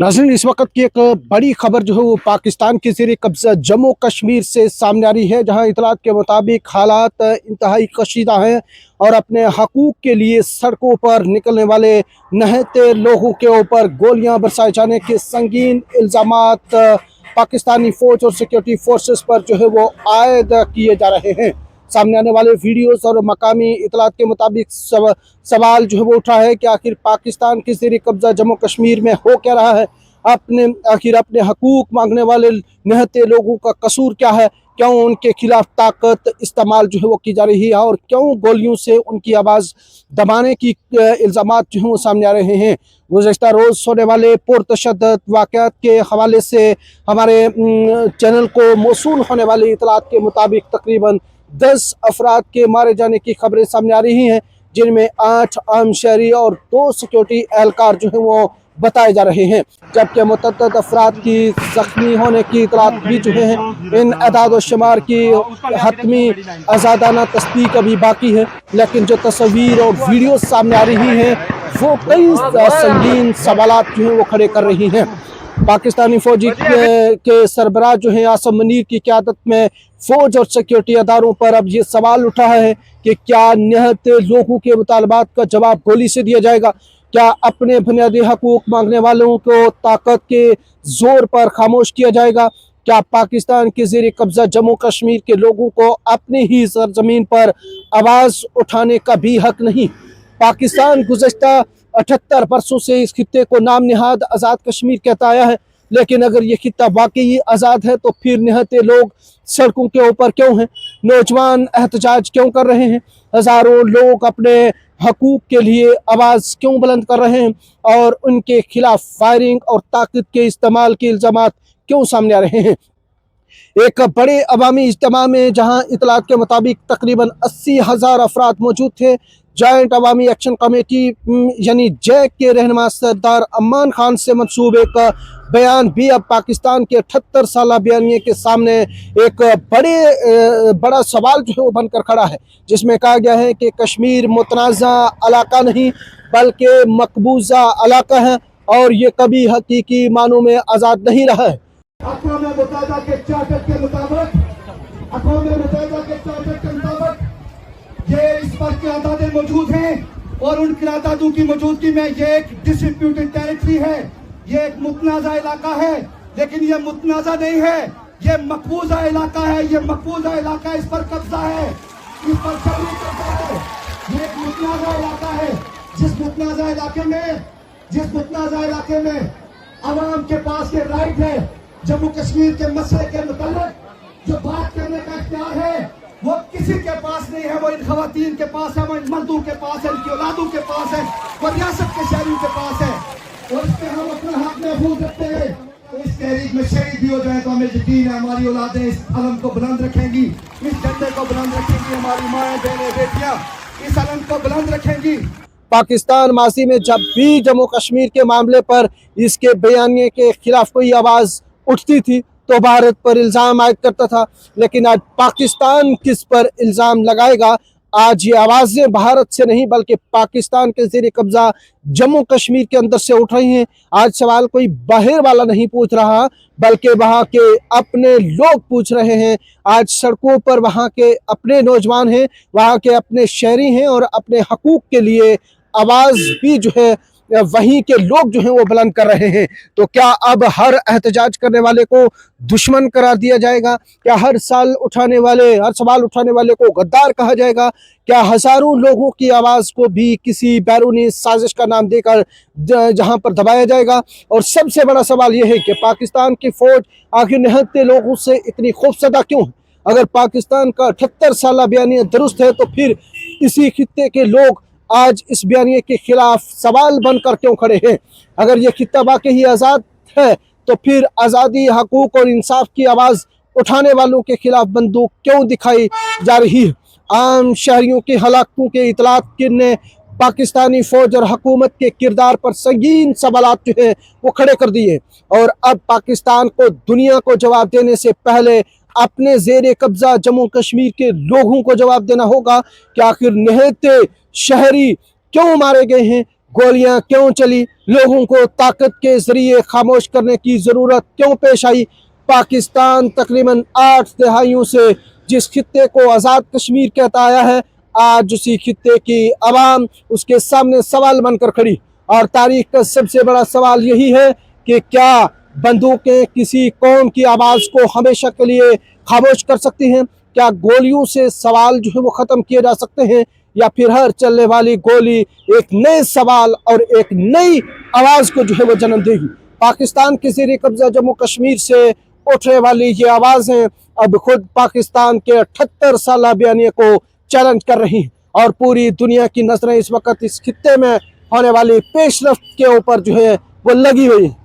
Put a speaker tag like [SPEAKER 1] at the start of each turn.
[SPEAKER 1] नाज़रीन, इस वक्त की एक बड़ी खबर जो है वो पाकिस्तान के ज़ेरे कब्ज़ा जम्मू कश्मीर से सामने आ रही है, जहां इतलात के मुताबिक हालात इंतहाई कशीदा हैं और अपने हकूक़ के लिए सड़कों पर निकलने वाले नहते लोगों के ऊपर गोलियां बरसाए जाने के संगीन इल्ज़ामात पाकिस्तानी फ़ौज और सिक्योरिटी फोर्सेस पर जो है वो आयद किए जा रहे हैं। सामने आने वाले वीडियोस और मकामी इतलात के मुताबिक सवाल जो है वो उठा है कि आखिर पाकिस्तान के ज़ेरे कब्ज़ा जम्मू कश्मीर में हो क्या रहा है। अपने हकूक़ मांगने वाले निहत्ते लोगों का कसूर क्या है, क्यों उनके खिलाफ ताकत इस्तेमाल जो है वो की जा रही है और क्यों गोलियों से उनकी आवाज़ दबाने की इल्ज़ामात जो है वो सामने आ रहे हैं। गुज़श्ता रोज़ होने वाले पुरतशद्दुद वाक़यात के हवाले से हमारे चैनल को मौसूल होने वाली इतलात के मुताबिक तकरीबन 10 अफराद के मारे जाने की खबरें सामने आ रही हैं, जिनमें 8 आम शहरी और 2 सिक्योरिटी एहलकार जो है वो बताए जा रहे हैं, जबकि मुतअद्दिद अफराद की जख्मी होने की इतलात भी जो है इन अदाद व शुमार की हतमी आज़ादाना तस्दीक अभी बाकी है। लेकिन जो तस्वीर और वीडियो सामने आ रही हैं वो कई संगीन सवालात जो हैं वो खड़े कर रही हैं। पाकिस्तानी फौजी के सरबराह जो है आसम मुनीर की क़यादत में फ़ौज और सिक्योरिटी अदारों पर अब ये सवाल उठा है कि क्या निहत लोगों के मुतालबात का जवाब गोली से दिया जाएगा, क्या अपने बुनियादी हकूक़ मांगने वालों को ताकत के ज़ोर पर खामोश किया जाएगा, क्या पाकिस्तान के ज़ेरे कब्ज़ा जम्मू कश्मीर के लोगों को अपनी ही सरज़मीन पर आवाज़ उठाने का भी हक नहीं। पाकिस्तान गुज़श्ता 78 बरसों से इस खित्ते को नाम निहाद आज़ाद कश्मीर कहता आया है, लेकिन अगर ये खित्ता वाकई आज़ाद है तो फिर निहत्ते लोग सड़कों के ऊपर क्यों हैं, नौजवान एहतजाज क्यों कर रहे हैं, हज़ारों लोग अपने हकूक़ के लिए आवाज़ क्यों बुलंद कर रहे हैं और उनके खिलाफ फायरिंग और ताकत के इस्तेमाल के इल्ज़ामात क्यों सामने आ रहे हैं। एक बड़े अवामी इज्तिमा में जहां इतलात के मुताबिक तकरीबन 80,000 अफराद मौजूद थे, जॉइंट अवामी एक्शन कमेटी यानी जैक के रहनुमा सरदार अमान खान से मंसूब एक बयान भी अब पाकिस्तान के 78 साल बयानिए के सामने एक बड़ा सवाल जो है वो बनकर खड़ा है, जिसमें कहा गया है कि कश्मीर मुतनाज़ा इलाका नहीं बल्कि मकबूजा इलाका है और ये कभी हकीकी मानों में आज़ाद नहीं रहा है।
[SPEAKER 2] अक़वाम मुत्तहिदा के चार्टर के मुताबिक ये इस पर क़यादतें मौजूद हैं और उन क़यादतों की मौजूदगी में ये एक डिस्प्यूटेड टेरिटरी है, ये एक मुतनाज़ा इलाका है, लेकिन ये मुतनाज़ा नहीं है, ये मकबूजा इलाका है। ये मकबूजा इलाका, इस पर कब्जा है, इस पर जबरी कब्जा है। ये एक मुतनाज़ा इलाका है, जिस मुतनाज़ा इलाके में अवाम के पास ये राइट है जम्मू कश्मीर के मसले के मुताल्लिक जो बात करने का इख्तियार है वो किसी के पास नहीं है। वो इन खवातीन के पास है, वो इन मर्दों के पास है, इनकी औलादों के पास है, वो रियासत के शहरियों के पास है और इस पे हम अपना हक महफूज रखते हैं। तो इस तहरीक में शहीद भी हो जाए तो हमें यकीन है हमारी औलादें इस अलम को बुलंद रखेंगी, इस झंडे को बुलंद रखेंगी, हमारी माएँ बहनें बेटियाँ इस अलम को बुलंद रखेंगी।
[SPEAKER 1] पाकिस्तान माजी में जब भी जम्मू कश्मीर के मामले पर इसके बयानिए के खिलाफ कोई आवाज़ उठती थी तो भारत पर इल्ज़ाम आयद करता था, लेकिन आज पाकिस्तान किस पर इल्ज़ाम लगाएगा। आज ये आवाज़ें भारत से नहीं बल्कि पाकिस्तान के ज़ेरे कब्ज़ा जम्मू कश्मीर के अंदर से उठ रही हैं। आज सवाल कोई बाहर वाला नहीं पूछ रहा बल्कि वहाँ के अपने लोग पूछ रहे हैं। आज सड़कों पर वहाँ के अपने नौजवान हैं, वहाँ के अपने शहरी हैं और अपने हकूक़ के लिए आवाज़ भी जो है वहीं के लोग जो हैं वो बुलंद कर रहे हैं। तो क्या अब हर एहतजाज करने वाले को दुश्मन करार दिया जाएगा? क्या हर सवाल उठाने वाले को गद्दार कहा जाएगा? क्या हज़ारों लोगों की आवाज़ को भी किसी बैरूनी साजिश का नाम देकर जहां पर दबाया जाएगा? और सबसे बड़ा सवाल यह है कि पाकिस्तान की फ़ौज आखिर निहत्ते लोगों से इतनी खौफज़दा क्यों है? अगर पाकिस्तान का 78 साल बयानिया दुरुस्त है तो फिर इसी खित्ते के लोग आज इस बयानिए के खिलाफ सवाल बनकर क्यों खड़े हैं? अगर ये खित्ता वाकई ही आज़ाद है तो फिर आज़ादी, हकूक़ और इंसाफ की आवाज़ उठाने वालों के खिलाफ बंदूक क्यों दिखाई जा रही है? आम शहरियों की हलाकतों के इतलात ने पाकिस्तानी फ़ौज और हुकूमत के किरदार पर संगीन सवालात जो है वो खड़े कर दिए और अब पाकिस्तान को दुनिया को जवाब देने से पहले अपने ज़ेरे कब्ज़ा जम्मू कश्मीर के लोगों को जवाब देना होगा कि आखिर निहत्ते शहरी क्यों मारे गए हैं, गोलियां क्यों चली, लोगों को ताकत के जरिए खामोश करने की जरूरत क्यों पेश आई। पाकिस्तान तकरीबन 8 दहाइयों से जिस खित्ते को आज़ाद कश्मीर कहता आया है, आज उसी खित्ते की आवाम उसके सामने सवाल बनकर खड़ी। और तारीख का सबसे बड़ा सवाल यही है कि क्या बंदूकें किसी कौम की आवाज़ को हमेशा के लिए खामोश कर सकती हैं? क्या गोलियों से सवाल जो है वो ख़त्म किए जा सकते हैं, या फिर हर चलने वाली गोली एक नए सवाल और एक नई आवाज़ को जो है वो जन्म देगी। पाकिस्तान के ज़ेरे कब्ज़ा जम्मू कश्मीर से उठने वाली ये आवाज़ें अब खुद पाकिस्तान के 78 साल बयानिए को चैलेंज कर रही हैं, और पूरी दुनिया की नज़रें इस वक्त इस खित्ते में होने वाली पेशरफ्त के ऊपर जो है वो लगी हुई है।